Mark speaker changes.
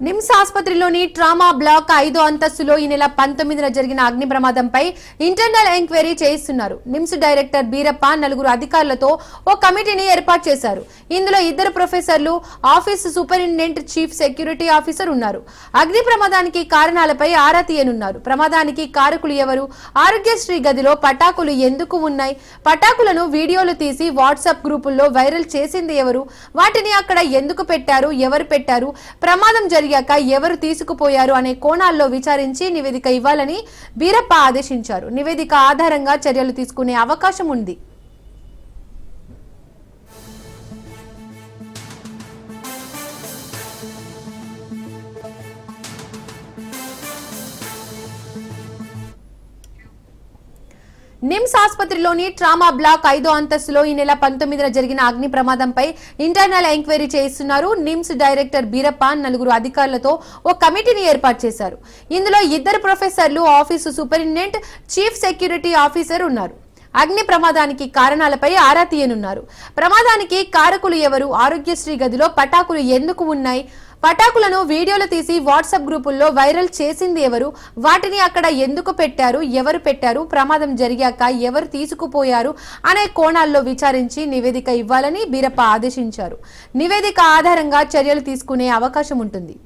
Speaker 1: NIMS ఆసుపత్రిలోని trauma black 5వ అంతస్తులో ఈ నెల 19న జరిగిన అగ్ని ప్రమాదంపై ఇంటర్నల్ ఎంక్వైరీ చేయిస్తున్నారు. నిమ్స్ డైరెక్టర్ బీరప్ప నలుగురు అధికారులతో ఓ కమిటీని ఏర్పాటు చేశారు. ఇందులో 2 ప్రొఫెసర్లు, office superintendent, chief security officer ఉన్నారు. అగ్ని ప్రమాదానికి కారణాలపై ఆరా తీయనున్నారు. ప్రమాదానికి కారకులు ఎవరు, ఆరోగ్యశ్రీ గదిలో పటాకులు ఎందుకు ఉన్నాయి, పటాకులను వీడియోలు తీసి వాట్సాప్ గ్రూపుల్లో వైరల్ చేసింది ఎవరు, వాటిని అక్కడ ఎందుకు పెట్టారు, ఎవరు పెట్టారు, ప్రమాదం జరిగాక ఎవరు తీసుకుపోయారు అనే కోణాల్లో విచారించి నివేదిక ఇవ్వాలని బీరప్ప ఆదేశించారు. నివేదిక ఆధారంగా చర్యలు తీసుకునే అవకాశం ఉంది. నిమ్స్ ఆసుపత్రిలోని ట్రామా బ్లాక్ 5వ అంతస్తులో ఈ నెల 19న జరిగిన అగ్ని ప్రమాదంపై ఇంటర్నల్ ఎంక్వైరీ చేయిస్తున్నారు. నిమ్స్ డైరెక్టర్ బీరప్ప నలుగురు అధికారులతో ఓ కమిటీని ఏర్పాటు చేశారు. ఇందులో 2 ప్రొఫెసర్లు, office superintendent, chief security officer ఉన్నారు. అగ్ని ప్రమాదానికి కారణాలపై ఆరా తీయనున్నారు. ప్రమాదానికి కారకులు ఎవరు, ఆరోగ్యశ్రీ గదిలో పటాకులు ఎందుకు ఉన్నాయి, పటాకులను వీడియోలు తీసి వాట్సాప్ గ్రూపుల్లో వైరల్ చేసింది ఎవరు, వాటిని అక్కడ ఎందుకు పెట్టారు, ఎవరు పెట్టారు, ప్రమాదం జరిగాక ఎవరు తీసుకుపోయారు అనే కోణాల్లో విచారించి నివేదిక ఇవ్వాలని బీరప్ప ఆదేశించారు. నివేదిక ఆధారంగా చర్యలు తీసుకునే అవకాశం ఉంటుంది.